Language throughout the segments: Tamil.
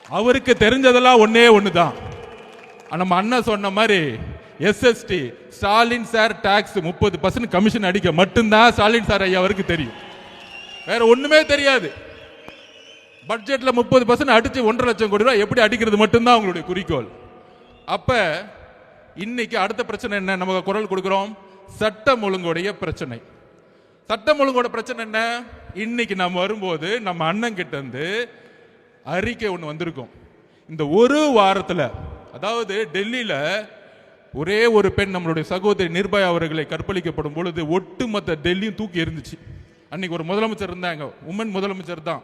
அவருக்கு தெரிஞ்சதெல்லாம் ஒன்னே ஒண்ணுதான். நம்ம அண்ணன் சொன்ன மாதிரி SST Stalin sir tax 30% commission அடிக்க மட்டும்தான் ஸ்டாலின் சார் ஐயா அவருக்கு தெரியும். வேற ஒண்ணுமே தெரியாது. பட்ஜெட்ல 30% அடிச்சு 1.5 லட்சம் கோடி ரூபாய் எப்படி அடிக்கிறது மட்டும்தான் அவங்களுடைய குறிக்கோள். அப்ப இன்னைக்கு அடுத்த பிரச்சனை என்ன? நம்ம குரல் கொடுக்கிறோம். சட்டம் ஒழுங்குடைய பிரச்சனை. சட்டம் ஒழுங்கோட பிரச்சனை என்ன? இன்னைக்கு நம்ம வரும்போது நம்ம அண்ணன் கிட்ட இருந்து அறிக்கை ஒன்று வந்திருக்கும். இந்த ஒரு வாரத்தில், அதாவது டெல்லியில் ஒரே ஒரு பெண் நம்மளுடைய சகோதரி நிர்பயா அவர்களை கற்பழிக்கப்படும் பொழுது ஒட்டுமொத்த டெல்லியும் தூக்கி எறிஞ்சிச்சு. அன்னைக்கு ஒரு முதலமைச்சர் இருந்தாங்க, உமன் முதலமைச்சர் தான்.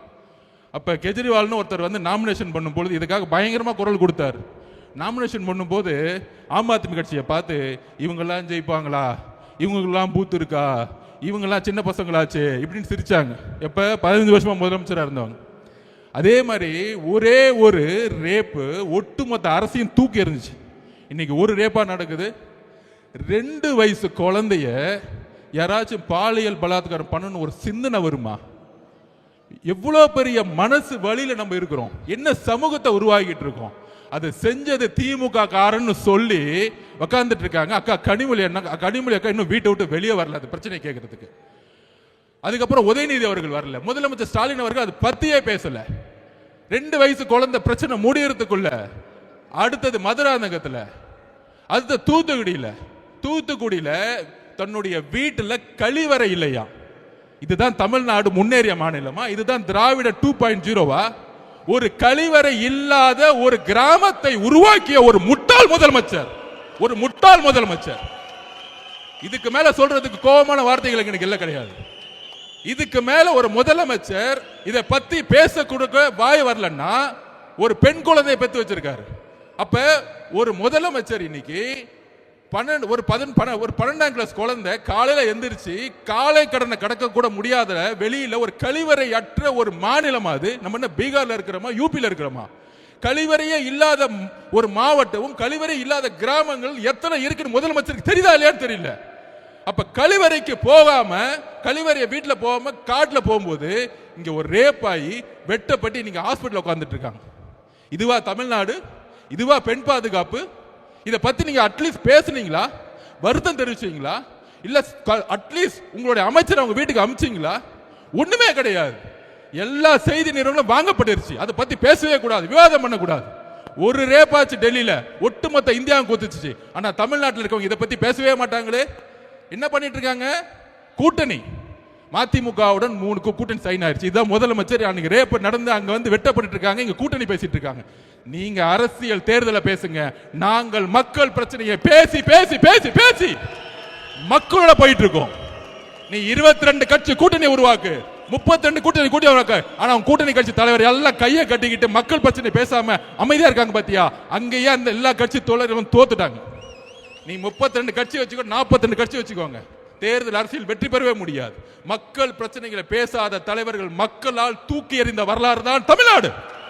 அப்போ கெஜ்ரிவால்னு ஒருத்தர் வந்து நாமினேஷன் பண்ணும் பொழுது இதுக்காக பயங்கரமாக குரல் கொடுத்தார். நாமினேஷன் பண்ணும்போது ஆம் ஆத்மி கட்சியை பார்த்து இவங்கெல்லாம் ஜெயிப்பாங்களா, இவங்களுக்கெல்லாம் பூத்து இருக்கா, இவங்கெல்லாம் சின்ன பசங்களாச்சு இப்படின்னு சிரிச்சாங்க. எப்போ 15 வருஷமா முதலமைச்சராக இருந்தவங்க. அதே மாதிரி ஒரே ஒரு ரேப்பு ஒட்டுமொத்த அரசையும் தூக்கி எறிஞ்சிச்சு. இன்னைக்கு ஒரு ரேப்பா நடக்குது. 2 வயசு குழந்தைய யாராச்சும் பாலியல் பலாத்காரம் பண்ணணும் ஒரு சிந்தனை வருமா? எவ்வளோ பெரிய மனசு வழியில நம்ம இருக்கிறோம், என்ன சமூகத்தை உருவாக்கிட்டு இருக்கோம். அது செஞ்சது திமுக காரன்னு சொல்லி உக்காந்துட்டு இருக்காங்க. அக்கா கனிமொழி அக்கா இன்னும் வீட்டை விட்டு வெளியே வரல அது பிரச்சனை கேட்கறதுக்கு. அதுக்கப்புறம் உதயநிதி அவர்கள் வரல, முதலமைச்சர் ஸ்டாலின் அவர்கள் அது பத்தியே பேசல. 2 வயசு குழந்தை பிரச்சனை முடியறதுக்குள்ள அடுத்தது மதுராந்தகத்தில், அடுத்த தூத்துக்குடியில தன்னுடைய வீட்டில் கழிவறை இல்லையா? இதுதான் தமிழ்நாடு முன்னேறிய மாநிலமா? இதுதான் திராவிட 2.0வா? ஒரு கழிவறை இல்லாத ஒரு கிராமத்தை உருவாக்கிய ஒரு முட்டாள் முதலமைச்சர். இதுக்கு மேல சொல்றதுக்கு கோபமான வார்த்தைகள் எனக்கு இல்ல கிடையாது. இதுக்கு மேல ஒரு முதலமைச்சர் இதை பத்தி பேச கொடுக்க வாய் வரலன்னா ஒரு பெண் குழந்தையை பெற்று வச்சிருக்காரு. அப்ப ஒரு முதலமைச்சர் இன்னைக்கு 12ஆம் கிளாஸ் குழந்தை காலையில எந்திரிச்சு காலை கடனை கடக்க கூட முடியாத வெளியில ஒரு கழிவறை அற்ற ஒரு மாநிலம் அது. நம்ம என்ன பீகார்ல இருக்கிறோமா, யூபியில் இருக்கிறோமா? கழிவறையே இல்லாத ஒரு மாவட்டமும் கழிவறை இல்லாத கிராமங்கள் எத்தனை இருக்குன்னு முதலமைச்சருக்கு தெரியுதா இல்லையான்னு தெரியல. அப்ப கழிவறைக்கு போகாம, கழிவறைய வீட்டுல போகாம காட்டுல போகும்போது இங்க ஒரு ரேப் ஆகி வெட்டப்பட்டு நீங்க ஹாஸ்பிட்டல் உட்கார்ந்துட்டு இருக்காங்க. இதுவா தமிழ்நாடு? இதுவா பெண் பாதுகாப்பு? இதை பத்தி நீங்க அட்லீஸ்ட் பேசுனீங்களா? வருத்தம் தெரிவிச்சீங்களா? இல்ல அட்லீஸ்ட் உங்களுடைய அமைச்சர் அவங்க வீட்டுக்கு அனுப்பிச்சீங்களா? ஒண்ணுமே கிடையாது. எல்லா செய்தி நிறுவனம் வாங்கப்பட்டிருச்சு. அதை பத்தி பேசவே கூடாது, விவாதம் பண்ணக்கூடாது. ஒரு ரேப்பாச்சு டெல்லியில ஒட்டுமொத்த இந்தியாவும் கொத்துச்சு. ஆனா தமிழ்நாட்டில் இருக்கவங்க இதை பத்தி பேசவே மாட்டாங்களே. என்ன பண்ணிட்டு இருக்காங்க? கூட்டணி மதிமுகவுடன் 3 கூட்டணி சைன் ஆயிடுச்சு. இதுதான் முதலமைச்சர் அன்னைக்கு ரேப் நடந்து அங்க வந்து வெட்டப்பட்டு இருக்காங்க, இங்க கூட்டணி பேசிட்டு இருக்காங்க. நீங்க அரசியல் தேர்தலை பேசுங்க, நாங்கள் மக்கள் பிரச்சனையை பேசி பேசி பேசி பேசி மக்களோட போயிட்டு இருக்கோம். நீ 22 கட்சி கூட்டணி உருவாக்கு, 32 கூட்டணி உருவாக்கு. ஆனா கூட்டணி கட்சி தலைவர் எல்லாம் கையை கட்டிக்கிட்டு மக்கள் பிரச்சனை பேசாம அமைதியா இருக்காங்க. பாத்தியா? அங்கேயே அந்த எல்லா கட்சி தோழர்களும் தோத்துட்டாங்க. நீ 32 கட்சி வச்சுக்கோ, 42 கட்சி வச்சுக்கோங்க, தேர்தல் அரசியல் வெற்றி பெறவே முடியாது. மக்கள் பிரச்சனைகளை பேசாத தலைவர்கள் மக்களால் தூக்கி எறிந்த வரலாறு தான் தமிழ்நாடு.